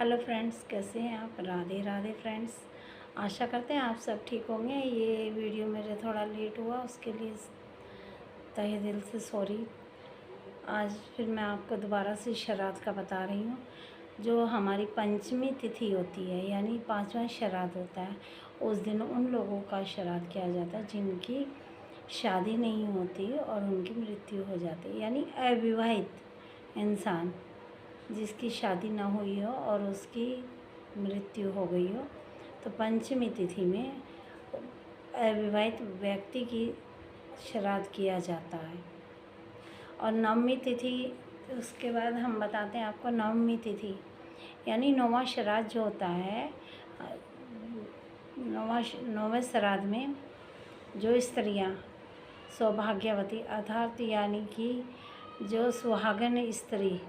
Hello friends, कैसे हैं आप। राधे राधे फ्रेंड्स। आशा करते हैं आप सब ठीक होंगे। ये वीडियो मेरे थोड़ा लेट हुआ, उसके लिए तहे दिल से सॉरी। आज फिर मैं आपको दोबारा से श्राद्ध का बता रही हूँ। जो हमारी पंचमी तिथि होती है, यानी 5वां श्राद्ध होता है, उस दिन उन लोगों का श्राद्ध किया जाता है जिनकी शादी नहीं होती और उनकी मृत्यु हो जाती है। यानी अविवाहित इंसान जिसकी शादी ना हुई हो और उसकी मृत्यु हो गई हो, तो पंचमी तिथि में अविवाहित व्यक्ति की श्राद्ध किया जाता है। और नवमी तिथि, उसके बाद हम बताते हैं आपको नवमी तिथि, यानी नौवां श्राद्ध जो होता है। नौवें श्राद्ध में जो स्त्रियां सौभाग्यवती अर्थात यानी कि जो सुहागन स्त्री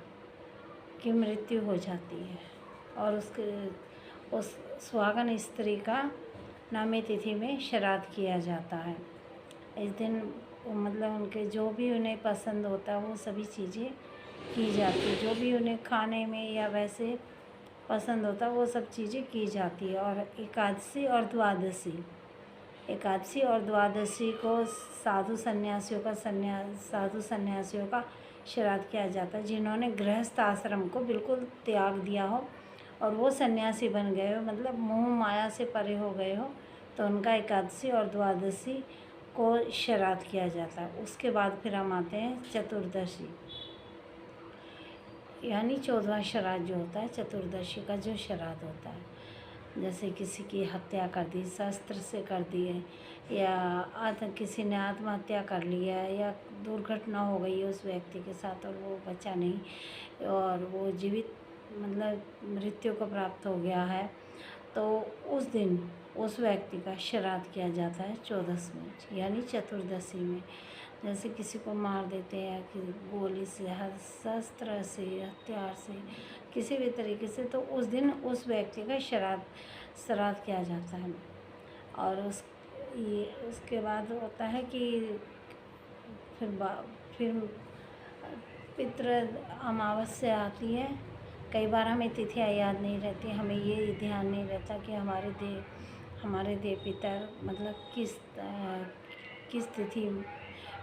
की मृत्यु हो जाती है और उस सुहागन स्त्री का नवमी तिथि में श्राद्ध किया जाता है। इस दिन मतलब उनके जो भी उन्हें पसंद होता है वो सभी चीज़ें की जाती है। जो भी उन्हें खाने में या वैसे पसंद होता है वो सब चीज़ें की जाती है। और एकादशी और द्वादशी को साधु सन्यासियों का श्राद्ध किया जाता है, जिन्होंने गृहस्थ आश्रम को बिल्कुल त्याग दिया हो और वो सन्यासी बन गए हो, मतलब मोह माया से परे हो गए हो, तो उनका एकादशी और द्वादशी को श्राद्ध किया जाता है। उसके बाद फिर हम आते हैं चतुर्दशी, यानी 14वां श्राद्ध जो होता है, चतुर्दशी का जो श्राद्ध होता है। जैसे किसी की हत्या कर दी, शस्त्र से कर दी है, या किसी ने आत्महत्या कर लिया है, या दुर्घटना हो गई है उस व्यक्ति के साथ और वो बचा नहीं और वो जीवित मतलब मृत्यु को प्राप्त हो गया है, तो उस दिन उस व्यक्ति का श्राद्ध किया जाता है 14 में, यानी चतुर्दशी में। जैसे किसी को मार देते हैं कि गोली से, शस्त्र से, हथियार से, किसी भी तरीके से, तो उस दिन उस व्यक्ति का श्राद्ध किया जाता है। और उसके बाद होता है कि फिर पितृ अमावस्या आती है। कई बार हमें तिथियाँ याद नहीं रहती, हमें ये ध्यान नहीं रहता कि हमारे देव पितर मतलब किस तिथि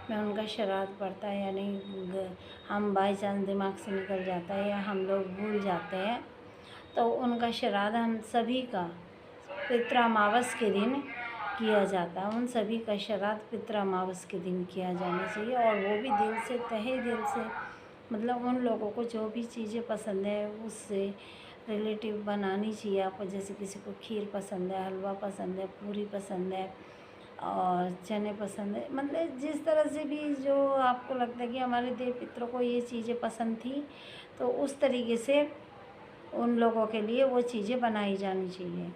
में उनका श्राद्ध पड़ता है या नहीं। हम बाई चांस दिमाग से निकल जाता है या हम लोग भूल जाते हैं, तो उनका श्राद्ध हम सभी का पितृ अमावस के दिन किया जाता है। उन सभी का श्राद्ध पितृ अमावस के दिन किया जाना चाहिए, और वो भी दिल से, तहे दिल से, मतलब उन लोगों को जो भी चीज़ें पसंद है उससे रिलेटिव बनानी चाहिए आपको। जैसे किसी को खीर पसंद है, हलवा पसंद है, पूरी पसंद है और चने पसंद है, मतलब जिस तरह से भी जो आपको लगता है कि हमारे देव पितरों को ये चीज़ें पसंद थी, तो उस तरीके से उन लोगों के लिए वो चीज़ें बनाई जानी चाहिए।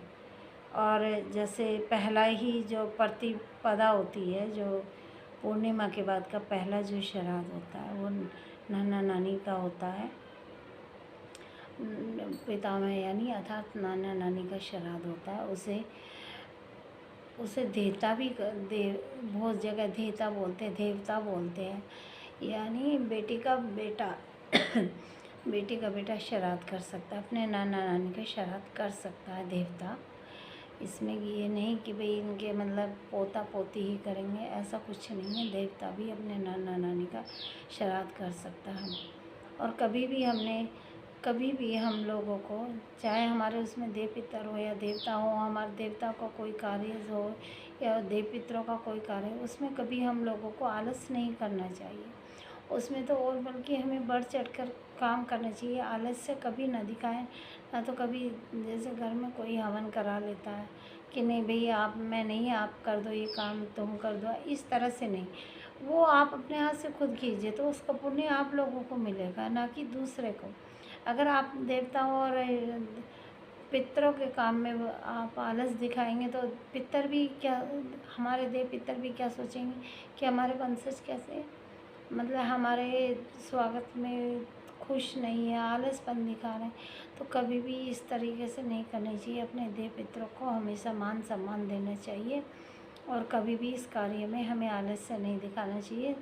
और जैसे पहला ही जो प्रतिपदा होती है, जो पूर्णिमा के बाद का पहला जो श्राद्ध होता है, वो नाना नानी का होता है। पितामह यानी अर्थात नाना नानी का श्राद्ध होता है। उसे देवता भी बहुत जगह देवता बोलते हैं, यानी बेटी का बेटा श्राद्ध कर सकता है, अपने नाना नानी का श्राद्ध कर सकता है देवता। इसमें ये नहीं कि भाई इनके मतलब पोता पोती ही करेंगे, ऐसा कुछ नहीं है। देवता भी अपने नाना नानी का श्राद्ध कर सकता है। और कभी भी हम लोगों को, चाहे हमारे उसमें देव पितर हो या देवता हो, हमारे देवता का कोई कार्य हो या देव पितरों का कोई कार्य हो, उसमें कभी हम लोगों को आलस नहीं करना चाहिए। उसमें तो और बल्कि हमें बढ़ चढ़कर काम करना चाहिए। आलस्य कभी न दिखाएं। ना तो कभी जैसे घर में कोई हवन करा लेता है कि नहीं भैया मैं नहीं, आप कर दो ये काम, तुम कर दो, इस तरह से नहीं। वो आप अपने हाथ से खुद कीजिए तो उसका पुण्य आप लोगों को मिलेगा, ना कि दूसरे को। अगर आप देवताओं और पितरों के काम में आप आलस दिखाएंगे तो पितर भी क्या, हमारे देव पितर भी क्या सोचेंगे कि हमारे वंशज कैसे, मतलब हमारे स्वागत में खुश नहीं है, आलसपन दिखा रहे हैं। तो कभी भी इस तरीके से नहीं करनी चाहिए। अपने देव पितरों को हमेशा मान सम्मान देना चाहिए और कभी भी इस कार्य में हमें आलस्य नहीं दिखाना चाहिए।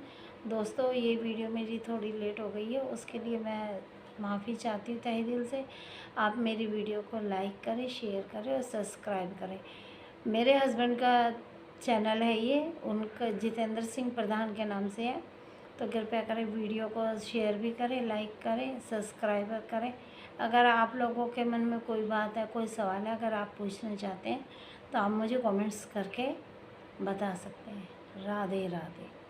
दोस्तों, ये वीडियो मेरी थोड़ी लेट हो गई है, उसके लिए मैं माफ़ी चाहती हूँ तहे दिल से। आप मेरी वीडियो को लाइक करें, शेयर करें और सब्सक्राइब करें। मेरे हस्बैंड का चैनल है ये, उनका जितेंद्र सिंह प्रधान के नाम से है। तो कृपया करें वीडियो को शेयर भी करें, लाइक करें, सब्सक्राइब करें। अगर आप लोगों के मन में कोई बात है, कोई सवाल है, अगर आप पूछना चाहते हैं तो आप मुझे कमेंट्स करके बता सकते हैं। राधे राधे।